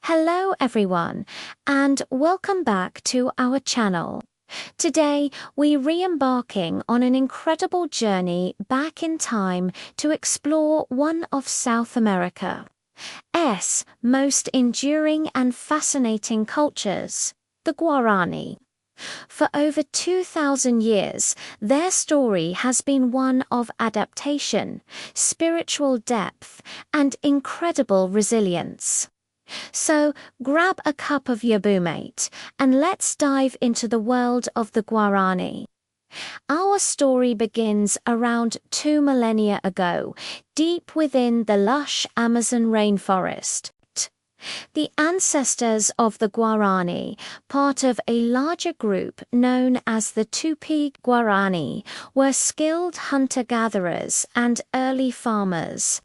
Hello everyone, and welcome back to our channel. Today, we're re-embarking on an incredible journey back in time to explore one of South America's most enduring and fascinating cultures, the Guarani. For over 2,000 years, their story has been one of adaptation, spiritual depth, and incredible resilience. So grab a cup of yerba mate and let's dive into the world of the Guarani. Our story begins around 2 millennia ago, deep within the lush Amazon rainforest. The ancestors of the Guarani, part of a larger group known as the Tupi-Guarani, were skilled hunter-gatherers and early farmers.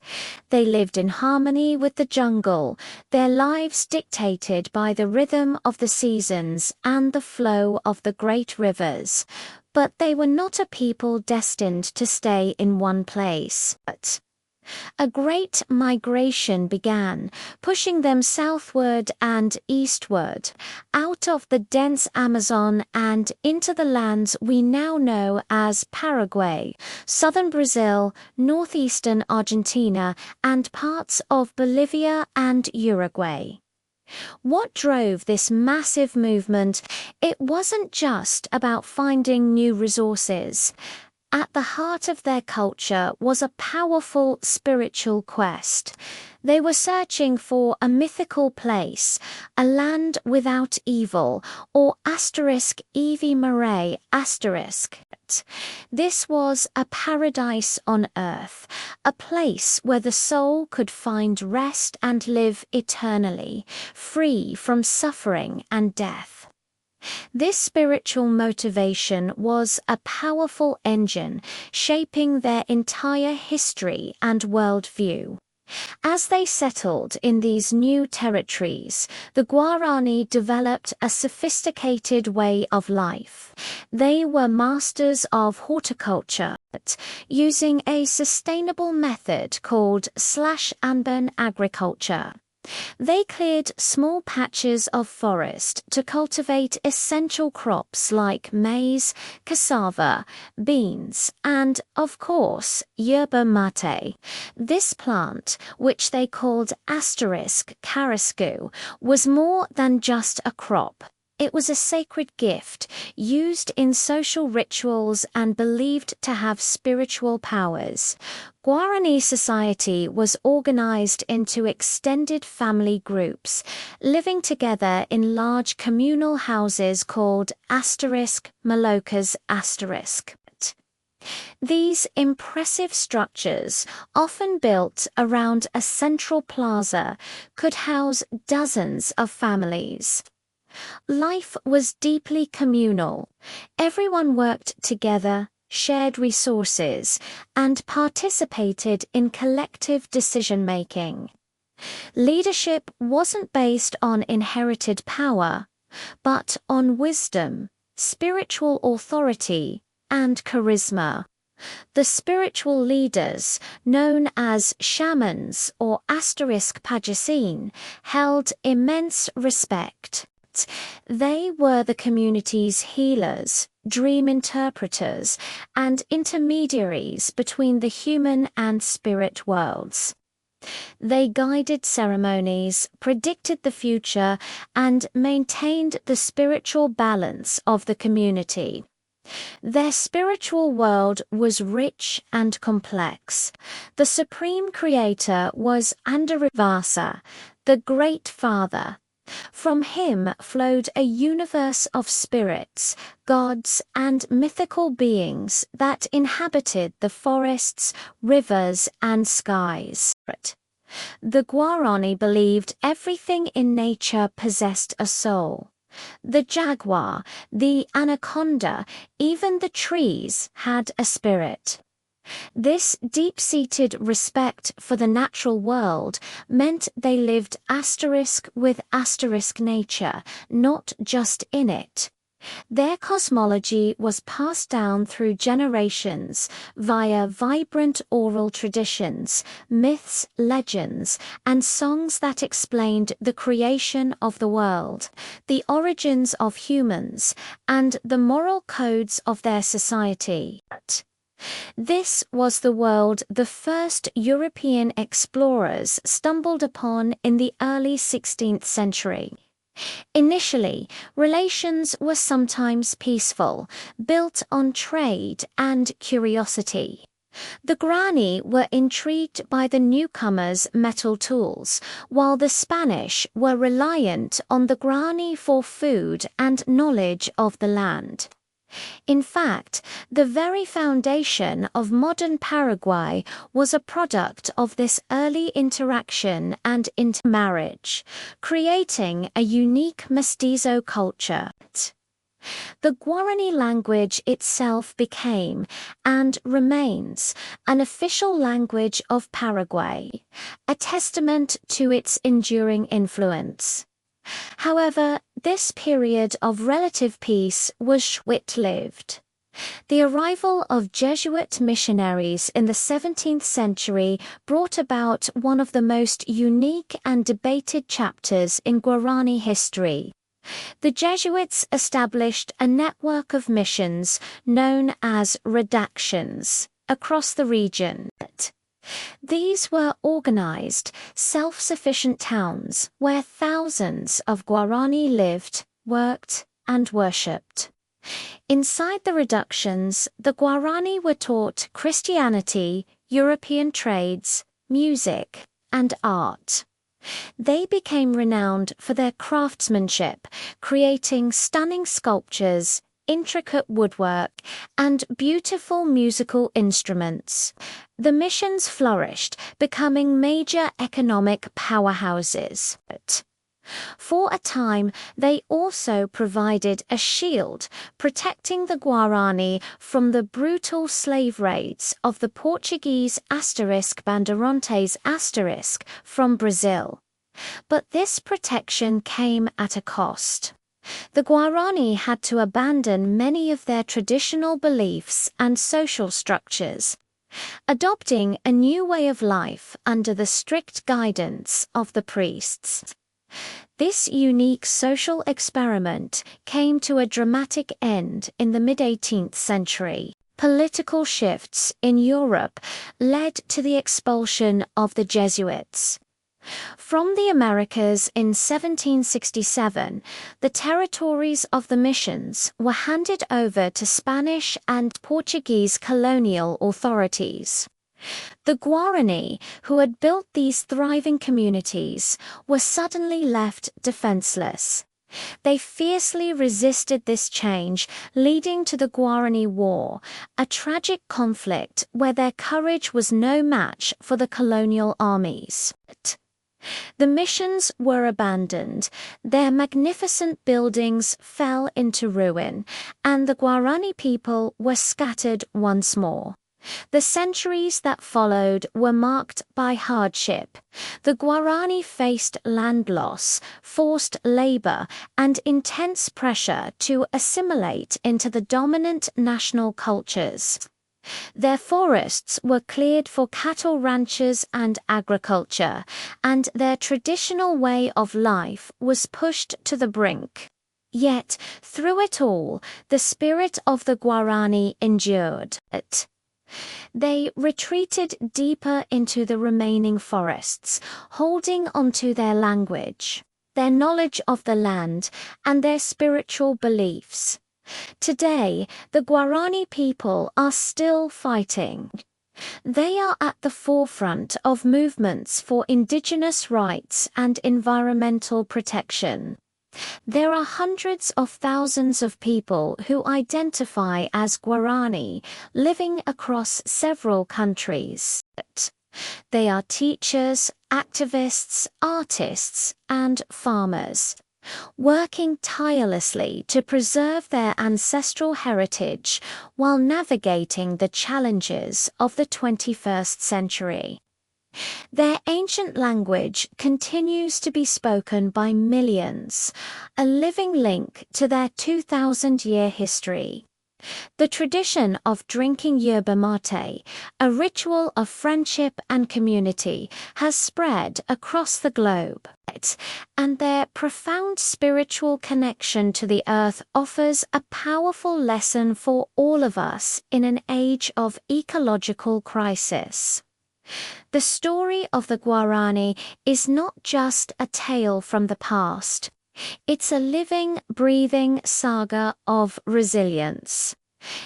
They lived in harmony with the jungle, their lives dictated by the rhythm of the seasons and the flow of the great rivers. But they were not a people destined to stay in one place. A great migration began, pushing them southward and eastward, out of the dense Amazon and into the lands we now know as Paraguay, southern Brazil, northeastern Argentina, and parts of Bolivia and Uruguay. What drove this massive movement? It wasn't just about finding new resources. At the heart of their culture was a powerful spiritual quest. They were searching for a mythical place, a land without evil, or Evie Marae *. This was a paradise on earth, a place where the soul could find rest and live eternally, free from suffering and death. This spiritual motivation was a powerful engine shaping their entire history and worldview. As they settled in these new territories, the Guarani developed a sophisticated way of life. They were masters of horticulture, using a sustainable method called /urban agriculture. They cleared small patches of forest to cultivate essential crops like maize, cassava, beans, and, of course, yerba mate. This plant, which they called *carrasco, was more than just a crop. It was a sacred gift, used in social rituals and believed to have spiritual powers. Guarani society was organized into extended family groups, living together in large communal houses called *malocas*. These impressive structures, often built around a central plaza, could house dozens of families. Life was deeply communal. Everyone worked together, shared resources, and participated in collective decision-making. Leadership wasn't based on inherited power, but on wisdom, spiritual authority, and charisma. The spiritual leaders, known as shamans or *pajacin, held immense respect. They were the community's healers, dream interpreters, and intermediaries between the human and spirit worlds. They guided ceremonies, predicted the future, and maintained the spiritual balance of the community. Their spiritual world was rich and complex. The supreme creator was Andirivasa, the Great Father. From him flowed a universe of spirits, gods, and mythical beings that inhabited the forests, rivers, and skies. The Guarani believed everything in nature possessed a soul. The jaguar, the anaconda, even the trees had a spirit. This deep-seated respect for the natural world meant they lived *with * nature, not just in it. Their cosmology was passed down through generations via vibrant oral traditions, myths, legends, and songs that explained the creation of the world, the origins of humans, and the moral codes of their society. This was the world the first European explorers stumbled upon in the early 16th century. Initially, relations were sometimes peaceful, built on trade and curiosity. The Guarani were intrigued by the newcomers' metal tools, while the Spanish were reliant on the Guarani for food and knowledge of the land. In fact, the very foundation of modern Paraguay was a product of this early interaction and intermarriage, creating a unique mestizo culture. The Guarani language itself became, and remains, an official language of Paraguay, a testament to its enduring influence. However, this period of relative peace was short-lived. The arrival of Jesuit missionaries in the 17th century brought about one of the most unique and debated chapters in Guarani history. The Jesuits established a network of missions known as redactions across the region. These were organized, self-sufficient towns where thousands of Guarani lived, worked, and worshipped. Inside the reductions, the Guarani were taught Christianity, European trades, music, and art. They became renowned for their craftsmanship, creating stunning sculptures, intricate woodwork, and beautiful musical instruments. The missions flourished, becoming major economic powerhouses. For a time, they also provided a shield, protecting the Guarani from the brutal slave raids of the Portuguese bandeirantes from Brazil. But this protection came at a cost. The Guarani had to abandon many of their traditional beliefs and social structures, adopting a new way of life under the strict guidance of the priests. This unique social experiment came to a dramatic end in the mid-18th century. Political shifts in Europe led to the expulsion of the Jesuits. From the Americas in 1767, the territories of the missions were handed over to Spanish and Portuguese colonial authorities. The Guarani, who had built these thriving communities, were suddenly left defenseless. They fiercely resisted this change, leading to the Guarani War, a tragic conflict where their courage was no match for the colonial armies. The missions were abandoned, their magnificent buildings fell into ruin, and the Guarani people were scattered once more. The centuries that followed were marked by hardship. The Guarani faced land loss, forced labor, and intense pressure to assimilate into the dominant national cultures. Their forests were cleared for cattle ranchers and agriculture, and their traditional way of life was pushed to the brink. Yet, through it all, the spirit of the Guarani endured. They retreated deeper into the remaining forests, holding onto their language, their knowledge of the land, and their spiritual beliefs. Today, the Guarani people are still fighting. They are at the forefront of movements for indigenous rights and environmental protection. There are hundreds of thousands of people who identify as Guarani, living across several countries. They are teachers, activists, artists, and farmers, working tirelessly to preserve their ancestral heritage while navigating the challenges of the 21st century. Their ancient language continues to be spoken by millions, a living link to their 2,000-year history. The tradition of drinking yerba mate, a ritual of friendship and community, has spread across the globe, and their profound spiritual connection to the earth offers a powerful lesson for all of us in an age of ecological crisis. The story of the Guarani is not just a tale from the past. It's a living, breathing saga of resilience.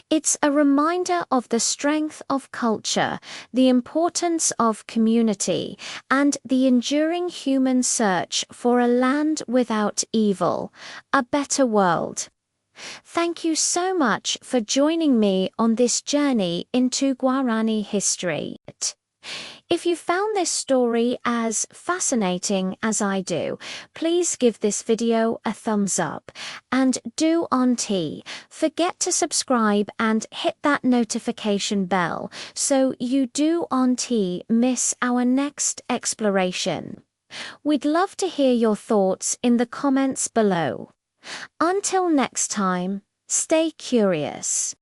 It's a reminder of the strength of culture, the importance of community, and the enduring human search for a land without evil, a better world. Thank you so much for joining me on this journey into Guarani history. If you found this story as fascinating as I do, please give this video a thumbs up. And do forget to subscribe and hit that notification bell so you do miss our next exploration. We'd love to hear your thoughts in the comments below. Until next time, stay curious.